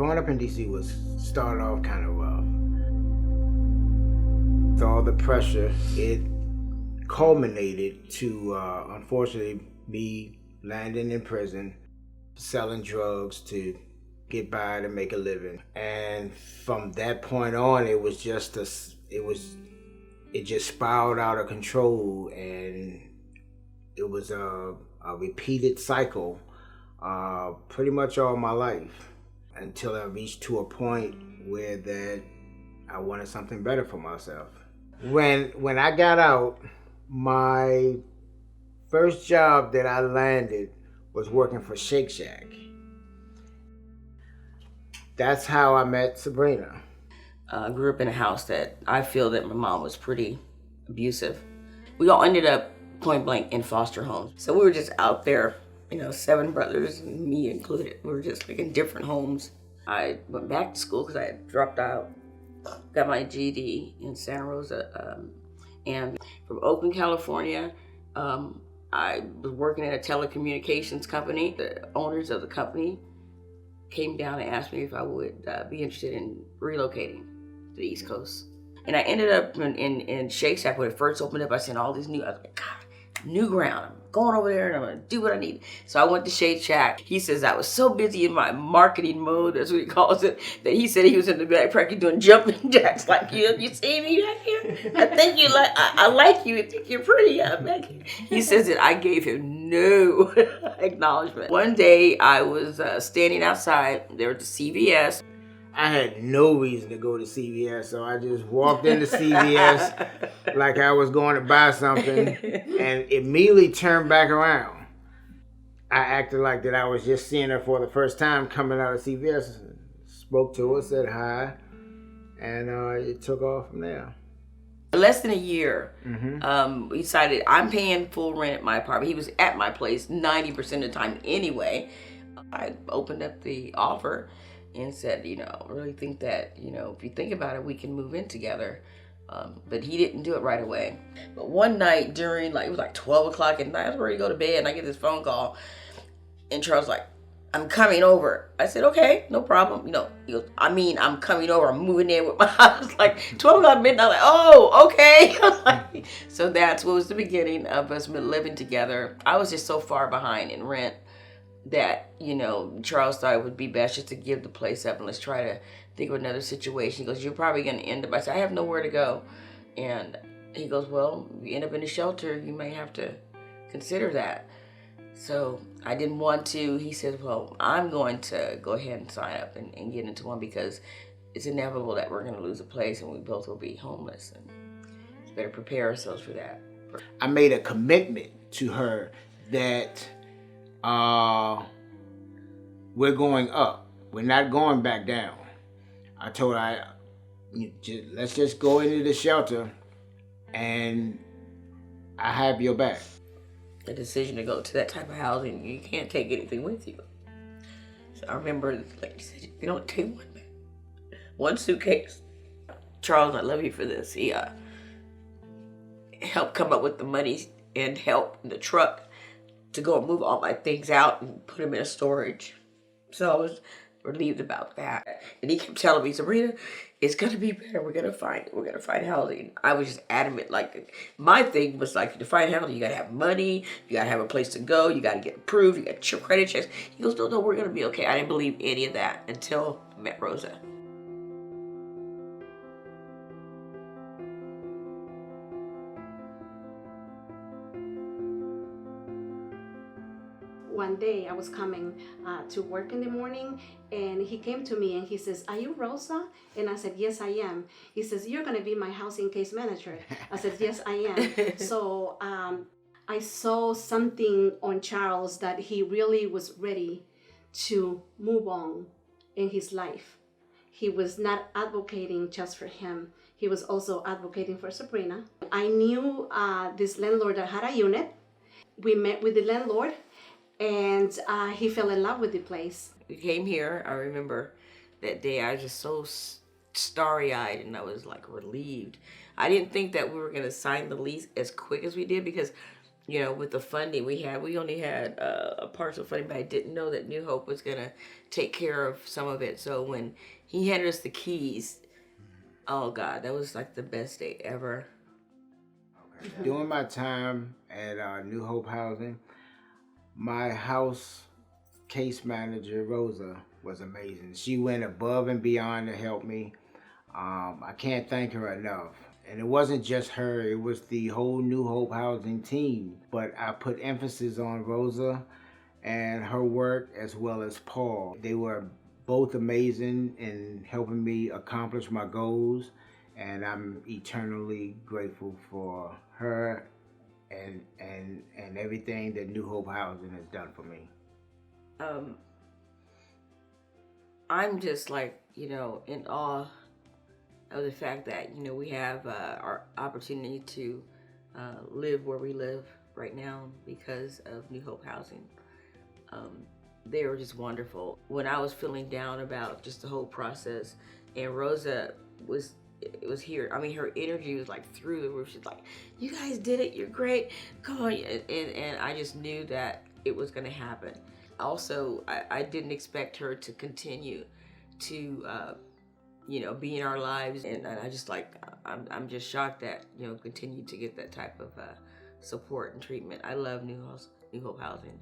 Growing up in DC started off kind of rough. With all the pressure, it culminated to, unfortunately, me landing in prison, selling drugs to get by to make a living. And from that point on, it just spiraled out of control, and it was a repeated cycle pretty much all my life, until I reached to a point where that I wanted something better for myself. When I got out, my first job that I landed was working for Shake Shack. That's how I met Sabrina. I grew up in a house that I feel that my mom was pretty abusive. We all ended up point blank in foster homes. So we were just out there, 7 brothers, and me included. We were just like in different homes. I went back to school because I had dropped out. Got my GED in Santa Rosa. And from Oakland, California, I was working at a telecommunications company. The owners of the company came down and asked me if I would be interested in relocating to the East Coast. And I ended up in Shake Shack when it first opened up. I was like, God, new ground. I'm going over there and I'm gonna do what I need. So I went to Shake Shack. He says I was so busy in my marketing mode, that's what he calls it, that he said he was in the back practically doing jumping jacks. Like, you see me back here? I think you like, I like you. I think you're pretty back here. He says that I gave him no acknowledgement. One day I was standing outside there at the CVS. I had no reason to go to CVS, so I just walked into CVS like I was going to buy something and immediately turned back around. I acted like that I was just seeing her for the first time coming out of CVS, spoke to her, said hi, and it took off from there. Less than a year, we decided I'm paying full rent at my apartment. He was at my place 90% of the time anyway. I opened up the offer and said, really think that, if you think about it, we can move in together. But he didn't do it right away. But one night during, it was like 12 o'clock at night, I was ready to go to bed, and I get this phone call, and Charles was like, I'm coming over. I said, okay, no problem. He goes, I'm coming over. I'm moving in with my house. Like 12 o'clock midnight. I was like, oh, okay. So that's what was the beginning of us living together. I was just so far behind in rent that, Charles thought it would be best just to give the place up and let's try to think of another situation. He goes, you're probably going to end up. I said, I have nowhere to go. And he goes, well, if you end up in a shelter, you may have to consider that. So I didn't want to. He said, well, I'm going to go ahead and sign up and get into one because it's inevitable that we're going to lose a place and we both will be homeless. And it's better prepare ourselves for that. I made a commitment to her that we're going up. We're not going back down. I told her, let's just go into the shelter and I have your back. The decision to go to that type of housing, you can't take anything with you. So I remember the lady said, you don't take one suitcase. Charles, I love you for this. He helped come up with the money and help in the truck to go and move all my things out and put them in a storage. So I was relieved about that. And he kept telling me, Sabrina, it's gonna be better. We're gonna find housing. I was just adamant. Like my thing was like, to find housing, you gotta have money, you gotta have a place to go, you gotta get approved, you got your credit checks. He goes, no, we're gonna be okay. I didn't believe any of that until I met Rosa. One day I was coming to work in the morning, and he came to me and he says, are you Rosa? And I said, yes, I am. He says, you're going to be my housing case manager. I said, yes, I am. So I saw something on Charles that he really was ready to move on in his life. He was not advocating just for him. He was also advocating for Sabrina. I knew this landlord that had a unit. We met with the landlord, and he fell in love with the place. We came here. I remember that day I was just so starry-eyed, and I was like relieved. I didn't think that we were going to sign the lease as quick as we did because with the funding we only had a partial funding, but I didn't know that New Hope was going to take care of some of it. So when he handed us the keys, oh God, that was like the best day ever. Okay. During my time at New Hope Housing, my house case manager, Rosa, was amazing. She went above and beyond to help me. I can't thank her enough. And it wasn't just her, it was the whole New Hope Housing team. But I put emphasis on Rosa and her work as well as Paul. They were both amazing in helping me accomplish my goals, and I'm eternally grateful for her and everything that New Hope Housing has done for me. I'm just like, in awe of the fact that, we have our opportunity to live where we live right now because of New Hope Housing. They were just wonderful. When I was feeling down about just the whole process, and Rosa was here. I mean, her energy was like through the roof. She's like, "You guys did it. You're great. Come on!" And I just knew that it was going to happen. Also, I didn't expect her to continue to, be in our lives, and I just I'm just shocked that continue to get that type of support and treatment. I love New Hope Housing.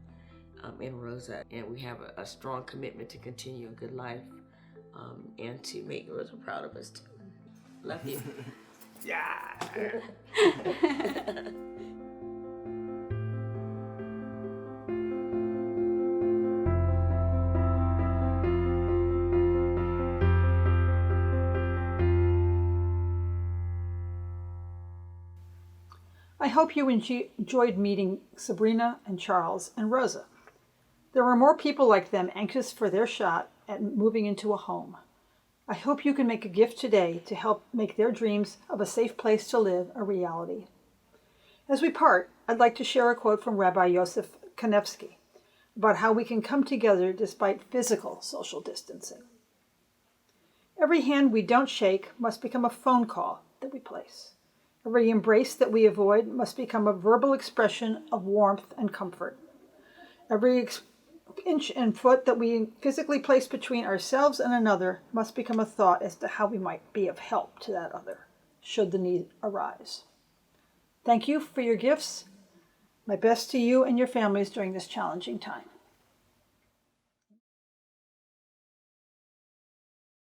And Rosa, and we have a strong commitment to continue a good life, and to make Rosa proud of us too. Love you. Yeah. I hope you enjoyed meeting Sabrina and Charles and Rosa. There are more people like them anxious for their shot at moving into a home. I hope you can make a gift today to help make their dreams of a safe place to live a reality. As we part, I'd like to share a quote from Rabbi Yosef Kanevsky about how we can come together despite physical social distancing. Every hand we don't shake must become a phone call that we place. Every embrace that we avoid must become a verbal expression of warmth and comfort. Every inch and foot that we physically place between ourselves and another must become a thought as to how we might be of help to that other, should the need arise. Thank you for your gifts. My best to you and your families during this challenging time.